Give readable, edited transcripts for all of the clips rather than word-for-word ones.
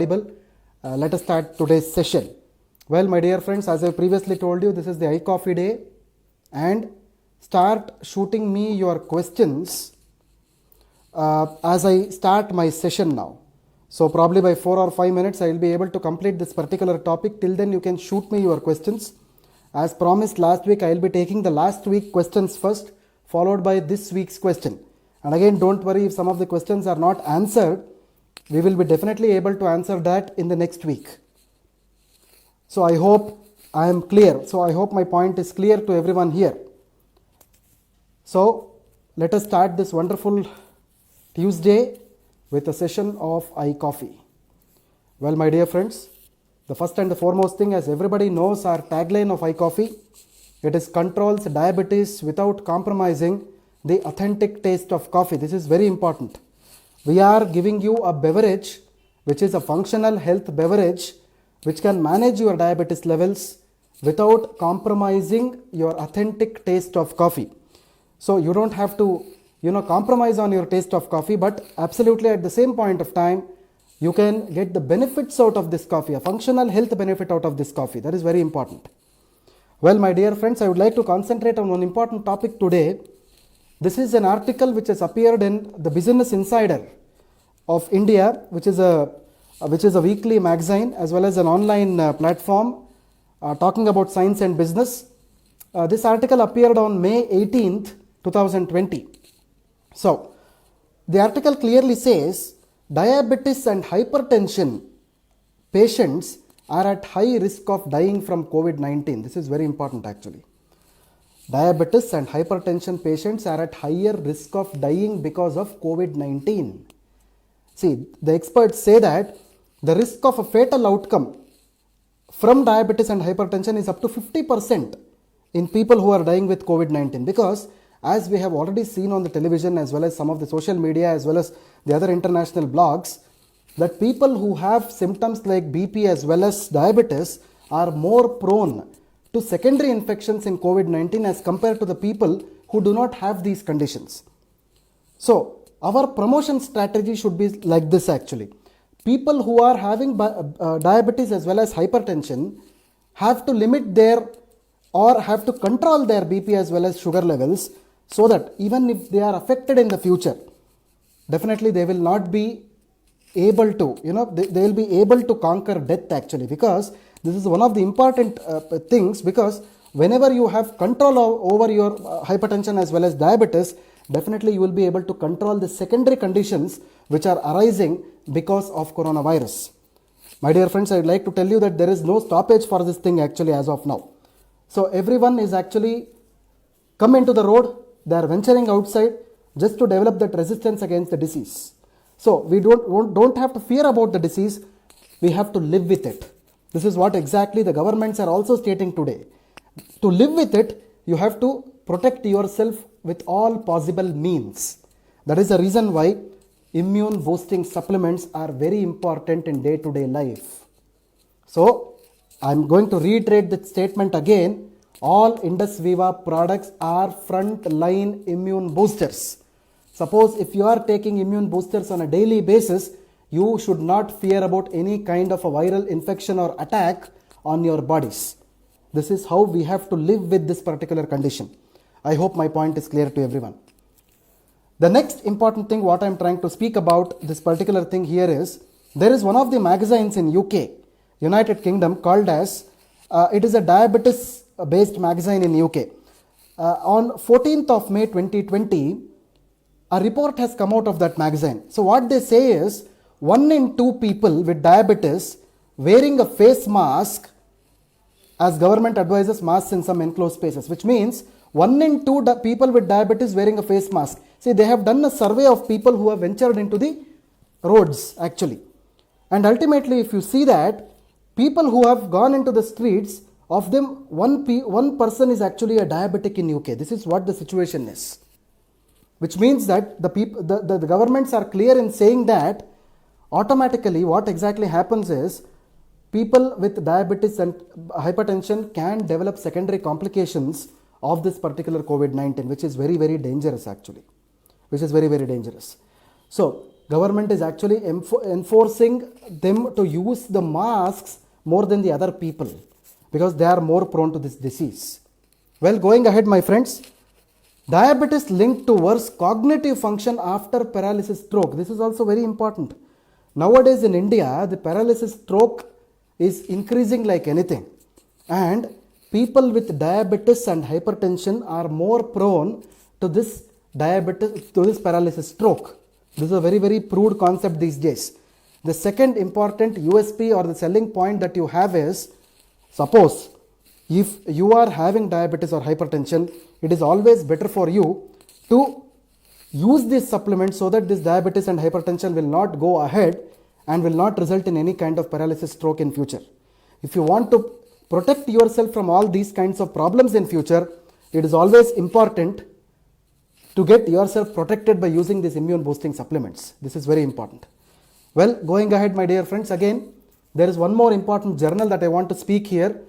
Let us start today's session. Well, my dear friends, as I previously told you, this is the iCoffee day, and start shooting me your questions as I start my session now. So probably by 4 or 5 minutes I will be able to complete this particular topic. Till then you can shoot me your questions. As promised last week, I will be taking the last week questions first, followed by this week's question. And again, don't worry if some of the questions are not answered. We will be definitely able to answer that in the next week. So I hope I am clear. So I hope my point is clear to everyone here. So let us start this wonderful Tuesday with a session of iCoffee. Well, my dear friends, the first and the foremost thing, as everybody knows, our tagline of iCoffee, it is controls diabetes without compromising the authentic taste of coffee. This is very important. We are giving you a beverage which is a functional health beverage which can manage your diabetes levels without compromising your authentic taste of coffee. So you don't have to compromise on your taste of coffee, but absolutely at the same point of time you can get the benefits out of this coffee, a functional health benefit out of this coffee. That is very important. Well, my dear friends, I would like to concentrate on one important topic today. This is an article which has appeared in the Business Insider of India, which is a weekly magazine as well as an online platform talking about science and business. This article appeared on May 18th, 2020. So, the article clearly says diabetes and hypertension patients are at high risk of dying from COVID-19. This is very important actually. Diabetes and hypertension patients are at higher risk of dying because of COVID-19. See, the experts say that the risk of a fatal outcome from diabetes and hypertension is up to 50% in people who are dying with COVID-19, because as we have already seen on the television as well as some of the social media as well as the other international blogs, that people who have symptoms like BP as well as diabetes are more prone to secondary infections in COVID-19 as compared to the people who do not have these conditions. So, our promotion strategy should be like this actually. People who are having diabetes as well as hypertension have to limit their or have to control their BP as well as sugar levels, so that even if they are affected in the future, definitely they will not be able to, they will be able to conquer death actually, because this is one of the important things, because whenever you have control over your hypertension as well as diabetes, definitely you will be able to control the secondary conditions which are arising because of coronavirus. My dear friends, I would like to tell you that there is no stoppage for this thing actually as of now. So everyone is actually come into the road, they are venturing outside just to develop that resistance against the disease. So we don't have to fear about the disease, we have to live with it. This is what exactly the governments are also stating today. To live with it, you have to protect yourself with all possible means. That is the reason why immune boosting supplements are very important in day-to-day life. So, I am going to reiterate that statement again. All Indus Viva products are front-line immune boosters. Suppose if you are taking immune boosters on a daily basis, you should not fear about any kind of a viral infection or attack on your bodies. This is how we have to live with this particular condition. I hope my point is clear to everyone. The next important thing what I am trying to speak about this particular thing here is, there is one of the magazines in UK, United Kingdom, called as, it is a diabetes based magazine in UK. On 14th of May 2020, a report has come out of that magazine. So what they say is, 1 in 2 people with diabetes wearing a face mask, as government advises masks in some enclosed spaces, which means 1 in 2 people with diabetes wearing a face mask. See, they have done a survey of people who have ventured into the roads actually. And ultimately, if you see that, people who have gone into the streets, of them, one person is actually a diabetic in UK. This is what the situation is. Which means that the governments are clear in saying that automatically what exactly happens is, people with diabetes and hypertension can develop secondary complications of this particular COVID-19, which is very, very dangerous actually. Which is very, very dangerous. So, government is actually enforcing them to use the masks more than the other people because they are more prone to this disease. Well, going ahead, my friends, diabetes linked to worse cognitive function after paralysis stroke. This is also very important. Nowadays in India, the paralysis stroke is increasing like anything, and people with diabetes and hypertension are more prone to this paralysis stroke. This is a very, very proved concept these days. The second important USP or the selling point that you have is, suppose if you are having diabetes or hypertension, it is always better for you to use this supplement so that this diabetes and hypertension will not go ahead and will not result in any kind of paralysis stroke in future. If you want to protect yourself from all these kinds of problems in future, it is always important to get yourself protected by using these immune boosting supplements. This is very important. Well, going ahead, my dear friends, again, there is one more important journal that I want to speak here.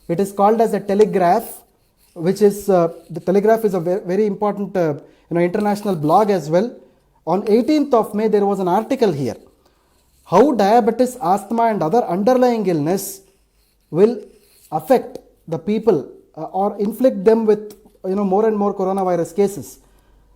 It is called as a Telegraph, which is, the Telegraph is a very important international blog as well. On 18th of May, there was an article here. How diabetes, asthma and other underlying illness will affect the people or inflict them with more and more coronavirus cases.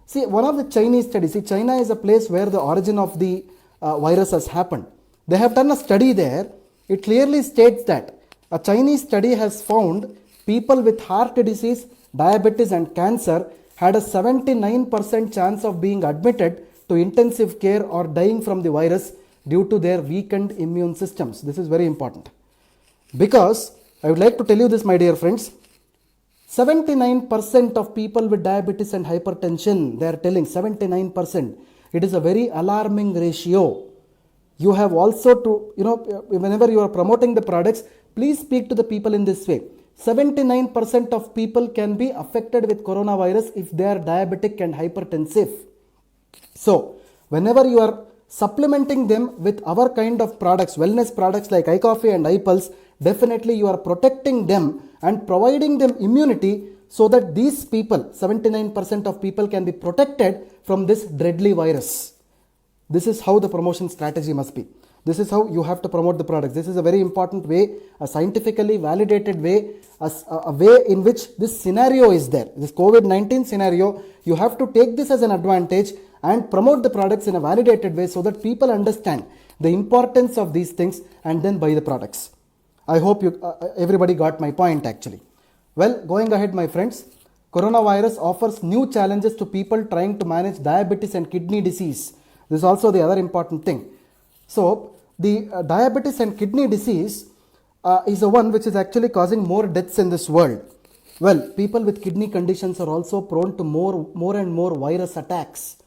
See, one of the Chinese studies, China is a place where the origin of the virus has happened. They have done a study there. It clearly states that a Chinese study has found people with heart disease, diabetes and cancer had a 79% chance of being admitted to intensive care or dying from the virus due to their weakened immune systems. This is very important. Because I would like to tell you this, my dear friends, 79% of people with diabetes and hypertension, they are telling 79%. It is a very alarming ratio. You have also to, whenever you are promoting the products, please speak to the people in this way. 79% of people can be affected with coronavirus if they are diabetic and hypertensive. So, whenever you are supplementing them with our kind of products, wellness products like iCoffee and iPulse, definitely you are protecting them and providing them immunity so that these people, 79% of people, can be protected from this deadly virus. This is how the promotion strategy must be. This is how you have to promote the products. This is a very important way, a scientifically validated way, a way in which this scenario is there. This COVID-19 scenario, you have to take this as an advantage and promote the products in a validated way so that people understand the importance of these things and then buy the products. I hope everybody got my point actually. Well, going ahead, my friends, coronavirus offers new challenges to people trying to manage diabetes and kidney disease. This is also the other important thing. So, the diabetes and kidney disease is the one which is actually causing more deaths in this world. Well, people with kidney conditions are also prone to more and more virus attacks.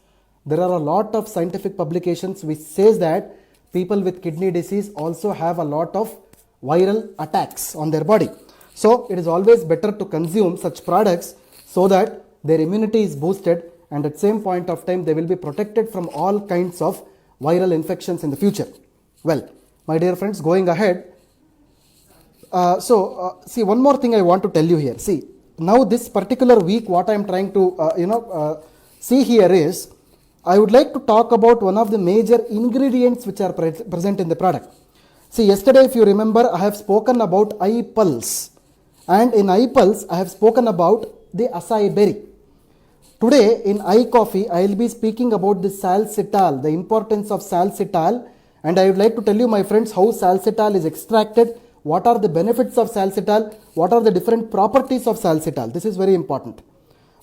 There are a lot of scientific publications which says that people with kidney disease also have a lot of viral attacks on their body. So, it is always better to consume such products so that their immunity is boosted and at the same point of time they will be protected from all kinds of viral infections in the future. Well, my dear friends, going ahead, see, one more thing I want to tell you here. See, now this particular week what I am trying to see here is, I would like to talk about one of the major ingredients which are present in the product. See, yesterday if you remember, I have spoken about iPulse, and in iPulse I have spoken about the acai berry. Today in iCoffee, I will be speaking about the salsitol, the importance of salsitol, and I would like to tell you, my friends, how salsitol is extracted, what are the benefits of salsitol, what are the different properties of salsitol. This is very important.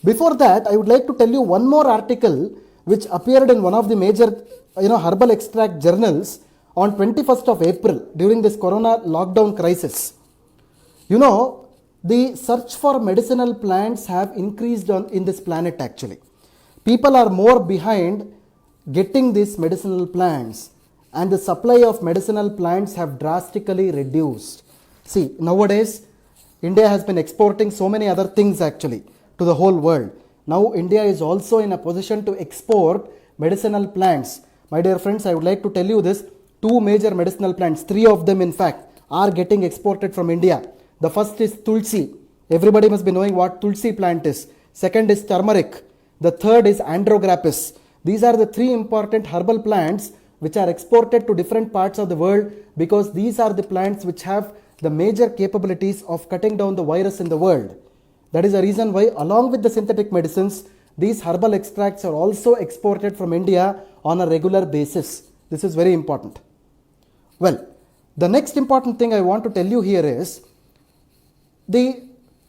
Before that, I would like to tell you one more article which appeared in one of the major herbal extract journals on 21st of April during this corona lockdown crisis. The search for medicinal plants have increased in this planet actually. People are more behind getting these medicinal plants, and the supply of medicinal plants have drastically reduced. See, nowadays India has been exporting so many other things actually to the whole world. Now India is also in a position to export medicinal plants. My dear friends, I would like to tell you this, 2 major medicinal plants, 3 of them in fact, are getting exported from India. The first is Tulsi. Everybody must be knowing what Tulsi plant is. Second is turmeric. The third is Andrographis, These are the three important herbal plants which are exported to different parts of the world because these are the plants which have the major capabilities of cutting down the virus in the world. That is the reason why, along with the synthetic medicines, these herbal extracts are also exported from India on a regular basis. This is very important. Well, the next important thing I want to tell you here is the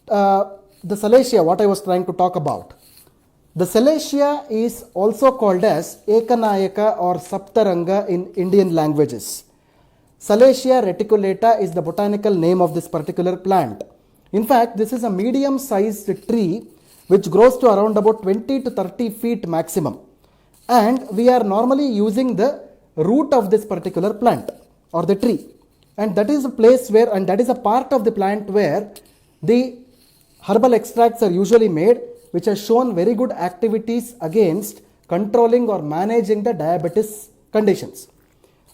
Salacia, what I was trying to talk about. The Salacia is also called as Ekanayaka or Saptaranga in Indian languages. Salacia reticulata is the botanical name of this particular plant. In fact, this is a medium-sized tree which grows to around about 20 to 30 feet maximum. And we are normally using the root of this particular plant or the tree. And that is a place where, and that is a part of the plant where the herbal extracts are usually made, which has shown very good activities against controlling or managing the diabetes conditions.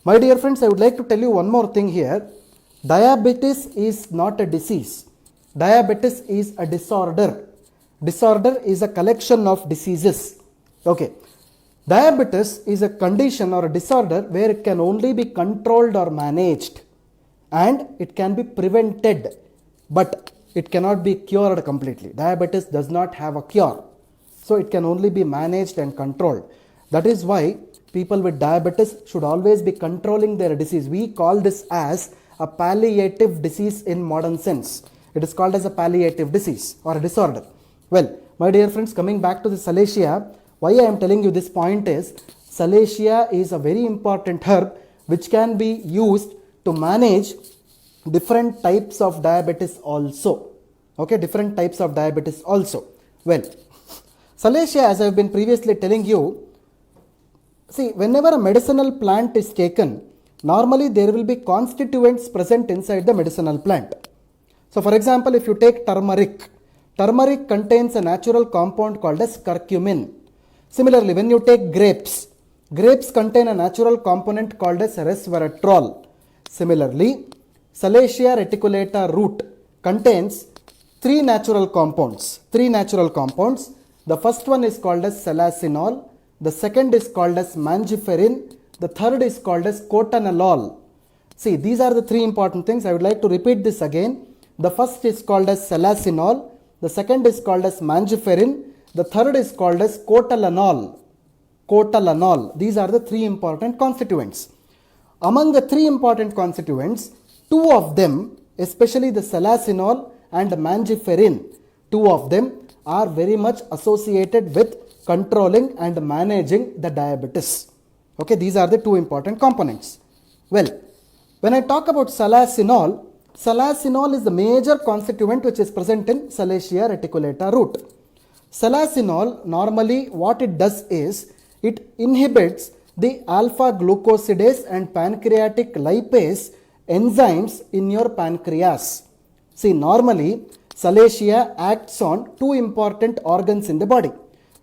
My dear friends, I would like to tell you one more thing here. Diabetes is not a disease. Diabetes is a disorder. Disorder is a collection of diseases. Okay. Diabetes is a condition or a disorder where it can only be controlled or managed, and it can be prevented, but it cannot be cured completely. Diabetes does not have a cure. So it can only be managed and controlled. That is why people with diabetes should always be controlling their disease. We call this as a palliative disease in modern sense. It is called as a palliative disease or a disorder. Well, my dear friends, coming back to the Salacia, why I am telling you this point is, Salacia is a very important herb which can be used to manage different types of diabetes also. Okay, different types of diabetes also. Well, Salacia, as I have been previously telling you, see, whenever a medicinal plant is taken, normally there will be constituents present inside the medicinal plant. So, for example, if you take turmeric, turmeric contains a natural compound called as curcumin. Similarly, when you take grapes, grapes contain a natural component called as resveratrol. Similarly, Salacia reticulata root contains three natural compounds. The first one is called as salacinol. The second is called as mangiferin. The third is called as cotanolol. See, these are the three important things. I would like to repeat this again. The first is called as salacinol. The second is called as mangiferin. The third is called as cotanolol. These are the three important constituents. Among the three important constituents, two of them, especially the salacinol and the mangiferin, two of them are very much associated with controlling and managing the diabetes. Okay, these are the two important components. Well, when I talk about salacinol, salacinol is the major constituent which is present in Salacia reticulata root. Salacinol, normally what it does is, it inhibits the alpha glucosidase and pancreatic lipase enzymes in your pancreas. See, normally Salacia acts on two important organs in the body.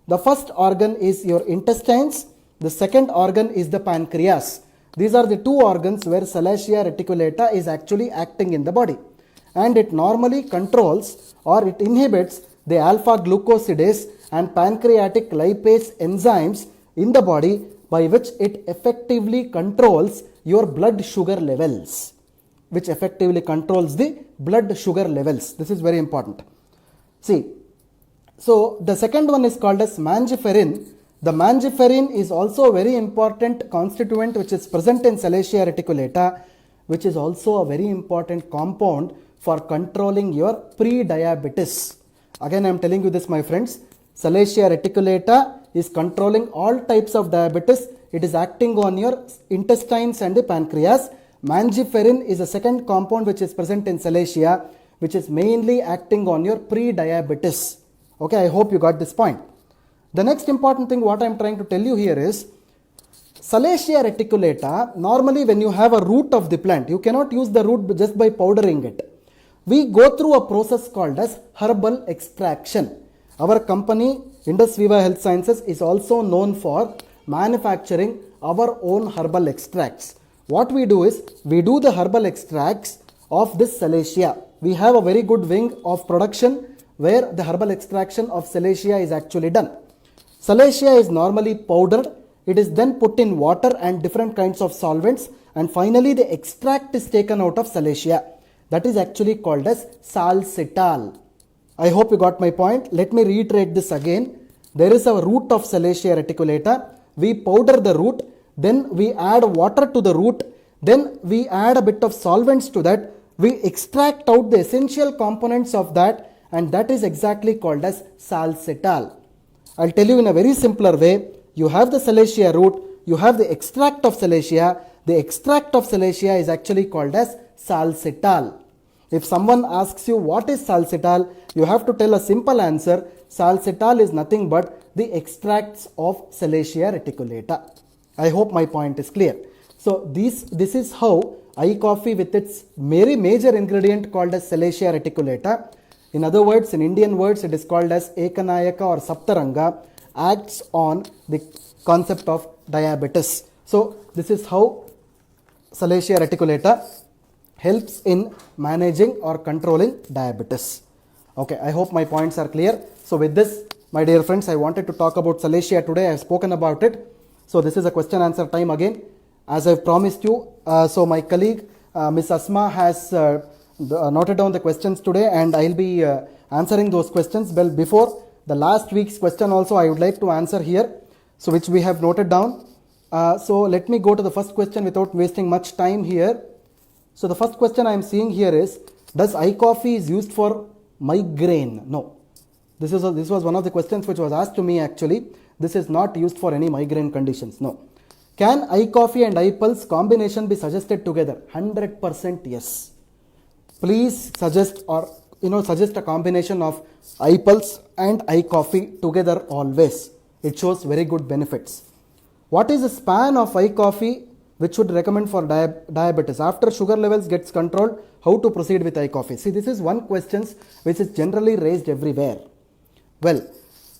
The first organ is your intestines. The second organ is the pancreas. These are the two organs where Salacia reticulata is actually acting in the body. And it normally controls or it inhibits the alpha glucosidase and pancreatic lipase enzymes in the body, by which it effectively controls your blood sugar levels. This is very important. See, so the second one is called as mangiferin. The mangiferin is also a very important constituent which is present in Salacia reticulata, which is also a very important compound for controlling your pre-diabetes. Again, I am telling you this, my friends. Salacia reticulata is controlling all types of diabetes. It is acting on your intestines and the pancreas. Mangiferin is a second compound which is present in Salacia, which is mainly acting on your pre-diabetes. Okay, I hope you got this point. The next important thing what I am trying to tell you here is, Salacia reticulata, normally when you have a root of the plant, you cannot use the root just by powdering it. We go through a process called as herbal extraction. Our company, Indus Viva Health Sciences, is also known for manufacturing our own herbal extracts. What we do is, we do the herbal extracts of this Salacia. We have a very good wing of production where the herbal extraction of Salacia is actually done. Salacia is normally powdered. It is then put in water and different kinds of solvents, and finally the extract is taken out of Salacia. That is actually called as salcetal. I hope you got my point. Let me reiterate this again. There is a root of Salacia reticulata. We powder the root, then we add water to the root, then we add a bit of solvents to that. We extract out the essential components of that, and that is exactly called as salcetal. I'll tell you in a very simpler way. You have the Salacia root, you have the extract of Salacia. The extract of Salacia is actually called as salcetal. If someone asks you what is salcetal, you have to tell a simple answer. Salcetal is nothing but the extracts of Salacia reticulata. I hope my point is clear. So this is how iCoffee, with its very major ingredient called as Salacia reticulata, in other words, in Indian words, it is called as Ekanayaka or Saptaranga, acts on the concept of diabetes. So this is how Salacia reticulata helps in managing or controlling diabetes. Okay, I hope my points are clear. So with this, my dear friends, I wanted to talk about Salacia today. I have spoken about it. So this is a question answer time again. As I have promised you, so my colleague Miss Asma has noted down the questions today, and I will be answering those questions. Well, before the last week's question also I would like to answer here, so which we have noted down. So let me go to the first question without wasting much time here. So the first question I am seeing here is, does iCoffee is used for migraine? No. This was one of the questions which was asked to me actually. This is not used for any migraine conditions. No. Can iCoffee and iPulse combination be suggested together? 100% yes. Please suggest a combination of iPulse and iCoffee together always. It shows very good benefits. What is the span of iCoffee which should recommend for diabetes? After sugar levels gets controlled, how to proceed with iCoffee? See, this is one question which is generally raised everywhere. Well,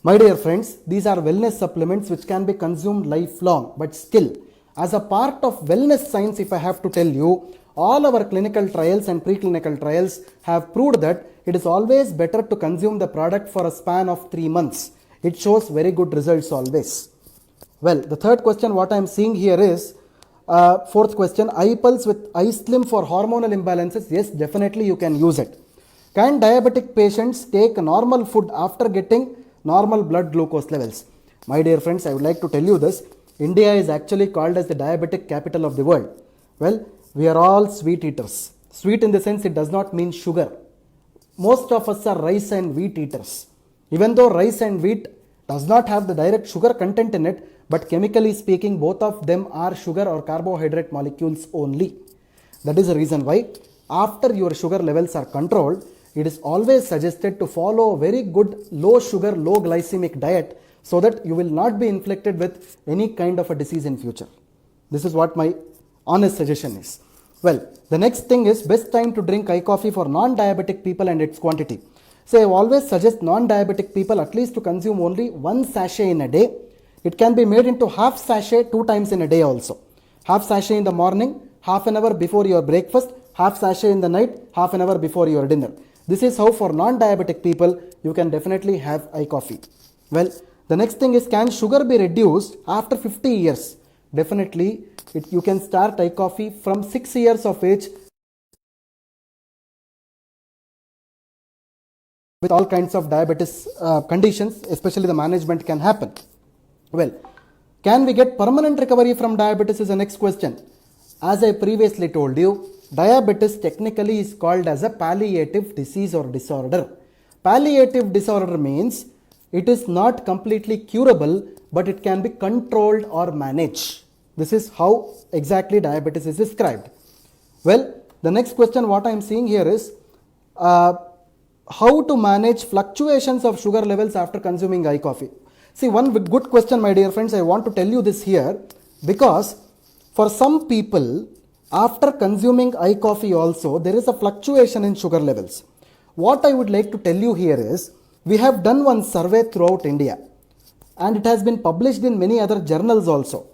my dear friends, these are wellness supplements which can be consumed lifelong, but still, as a part of wellness science, if I have to tell you, all our clinical trials and preclinical trials have proved that it is always better to consume the product for a span of 3 months. It shows very good results always. Well, the third question what I am seeing here is, fourth question, iPulse with iSlim for hormonal imbalances. Yes, definitely you can use it. Can diabetic patients take normal food after getting normal blood glucose levels? My dear friends, I would like to tell you this. India is actually called as the diabetic capital of the world. Well, we are all sweet eaters. Sweet in the sense it does not mean sugar. Most of us are rice and wheat eaters. Even though rice and wheat does not have the direct sugar content in it, but chemically speaking, both of them are sugar or carbohydrate molecules only. That is the reason why after your sugar levels are controlled, it is always suggested to follow a very good low sugar, low glycemic diet so that you will not be inflicted with any kind of a disease in future. This is what my honest suggestion is. Well, the next thing is best time to drink iCoffee for non-diabetic people and its quantity. So I always suggest non-diabetic people at least to consume only 1 sachet in a day. It can be made into half sachet 2 times in a day also. Half sachet in the morning, half an hour before your breakfast, half sachet in the night, half an hour before your dinner. This is how for non-diabetic people you can definitely have iCoffee. Well, the next thing is, can sugar be reduced after 50 years? Definitely, you can start iCoffee from 6 years of age with all kinds of diabetes conditions, especially the management can happen. Well, can we get permanent recovery from diabetes is the next question. As I previously told you, diabetes technically is called as a palliative disease or disorder. Palliative disorder means it is not completely curable, but it can be controlled or managed. This is how exactly diabetes is described. Well, the next question what I am seeing here is how to manage fluctuations of sugar levels after consuming iCoffee. See, one good question, my dear friends, I want to tell you this here, because for some people, after consuming iCoffee also, there is a fluctuation in sugar levels. What I would like to tell you here is, we have done one survey throughout India, and it has been published in many other journals also.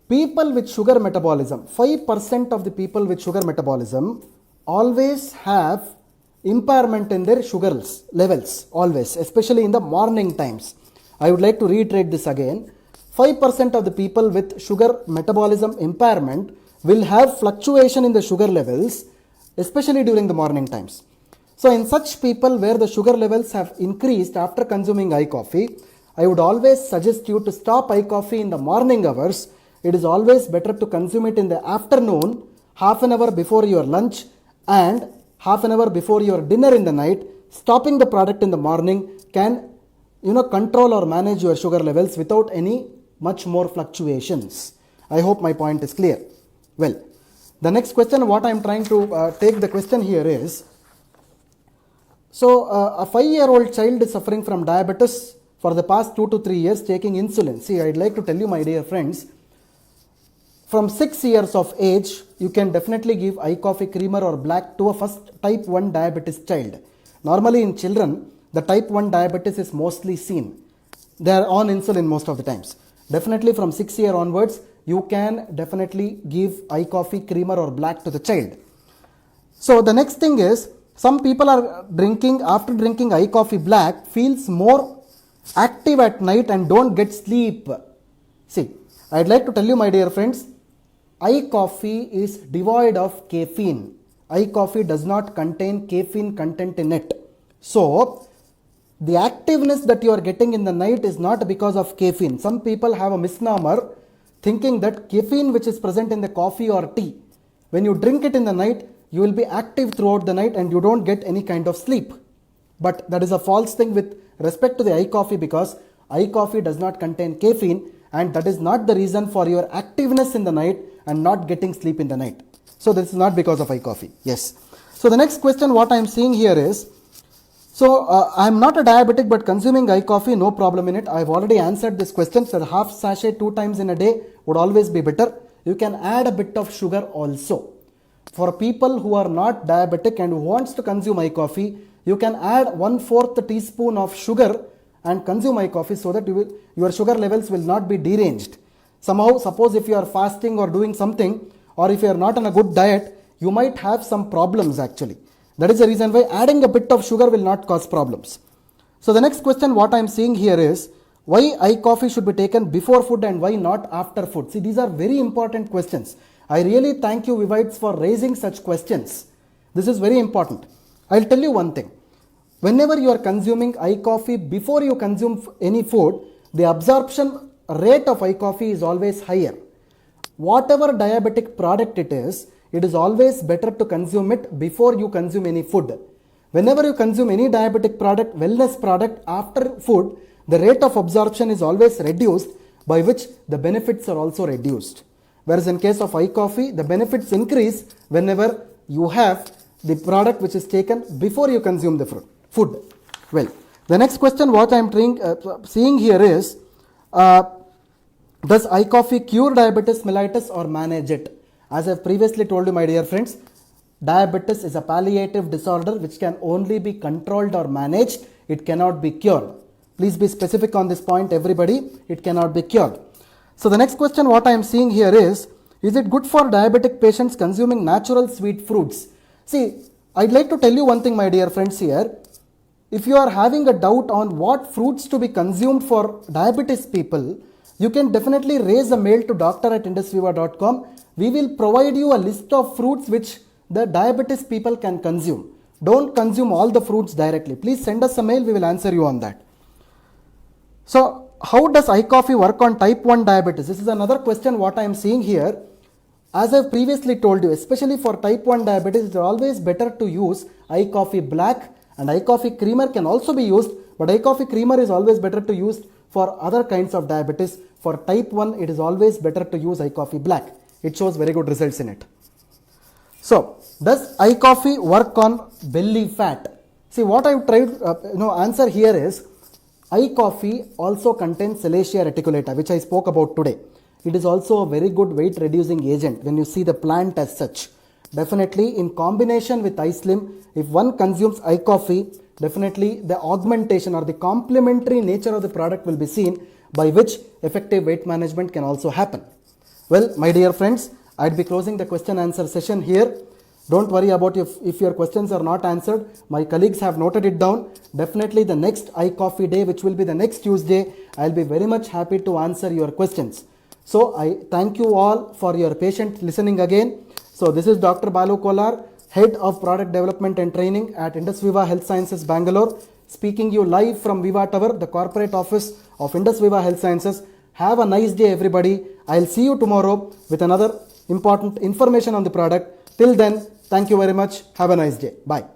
People with sugar metabolism, 5% of the people with sugar metabolism always have impairment in their sugar levels, always, especially in the morning times. I would like to reiterate this again. 5% of the people with sugar metabolism impairment will have fluctuation in the sugar levels, especially during the morning times. So in such people where the sugar levels have increased after consuming iCoffee, I would always suggest you to stop iCoffee in the morning hours. It is always better to consume it in the afternoon, half an hour before your lunch and half an hour before your dinner in the night. Stopping the product in the morning can control or manage your sugar levels without any much more fluctuations. I hope my point is clear. Well, the next question, what I am trying to take the question here is, so a 5-year-old child is suffering from diabetes for the past 2 to 3 years taking insulin. See, I'd like to tell you, my dear friends, from 6 years of age, you can definitely give iCoffee creamer or black to a first type 1 diabetes child. Normally in children, the type 1 diabetes is mostly seen. They are on insulin most of the times. Definitely from 6 year onwards, you can definitely give iCoffee creamer or black to the child. So the next thing is, some people are drinking, after drinking iCoffee black, feels more active at night and don't get sleep. See, I'd like to tell you, my dear friends, iCoffee is devoid of caffeine. iCoffee does not contain caffeine content in it. So, the activeness that you are getting in the night is not because of caffeine. Some people have a misnomer thinking that caffeine which is present in the coffee or tea, when you drink it in the night, you will be active throughout the night and you don't get any kind of sleep. But that is a false thing with respect to the iCoffee, because iCoffee does not contain caffeine and that is not the reason for your activeness in the night and not getting sleep in the night. So this is not because of iCoffee. Yes. So the next question what I am seeing here is, so I am not a diabetic but consuming iCoffee, no problem in it. I have already answered this question. So half sachet 2 times in a day would always be better. You can add a bit of sugar also. For people who are not diabetic and who wants to consume iCoffee, you can add 1/4 teaspoon of sugar and consume iCoffee so that your sugar levels will not be deranged. Somehow, suppose if you are fasting or doing something, or if you are not on a good diet, you might have some problems actually. That is the reason why adding a bit of sugar will not cause problems. So the next question what I am seeing here is, why iCoffee should be taken before food and why not after food? See, these are very important questions. I really thank you, Vivites, for raising such questions. This is very important. I'll tell you one thing. Whenever you are consuming iCoffee before you consume any food, the absorption rate of iCoffee is always higher. Whatever diabetic product it is always better to consume it before you consume any food. Whenever you consume any diabetic product, wellness product after food, the rate of absorption is always reduced, by which the benefits are also reduced. Whereas in case of iCoffee, the benefits increase whenever you have the product which is taken before you consume the food. Well, the next question what I am seeing here is, does iCoffee cure diabetes mellitus or manage it? As I have previously told you, my dear friends, diabetes is a palliative disorder which can only be controlled or managed. It cannot be cured. Please be specific on this point, everybody. It cannot be cured. So the next question what I am seeing here is it good for diabetic patients consuming natural sweet fruits? See, I'd like to tell you one thing, my dear friends, here. If you are having a doubt on what fruits to be consumed for diabetes people, you can definitely raise a mail to doctor@indusviva.com. We will provide you a list of fruits which the diabetes people can consume. Don't consume all the fruits directly. Please send us a mail, we will answer you on that. So, how does iCoffee work on type 1 diabetes? This is another question what I am seeing here. As I have previously told you, especially for type 1 diabetes, it is always better to use iCoffee black, and iCoffee creamer can also be used, but iCoffee creamer is always better to use for other kinds of diabetes. For type 1, it is always better to use iCoffee black. It shows very good results in it. So, does iCoffee work on belly fat? See, what I have tried answer here is, iCoffee also contains Salacia reticulata, which I spoke about today. It is also a very good weight reducing agent when you see the plant as such. Definitely in combination with iSlim, if one consumes iCoffee, definitely the augmentation or the complementary nature of the product will be seen, by which effective weight management can also happen. Well, my dear friends, I'd be closing the question answer session here. Don't worry about if your questions are not answered. My colleagues have noted it down. Definitely the next iCoffee day, which will be the next Tuesday, I'll be very much happy to answer your questions. So I thank you all for your patient listening again. So this is Dr. Balu Kolar, Head of Product Development and Training at Indus Viva Health Sciences, Bangalore, speaking you live from Viva Tower, the corporate office of Indus Viva Health Sciences. Have a nice day, everybody. I'll see you tomorrow with another important information on the product. Till then, thank you very much. Have a nice day. Bye.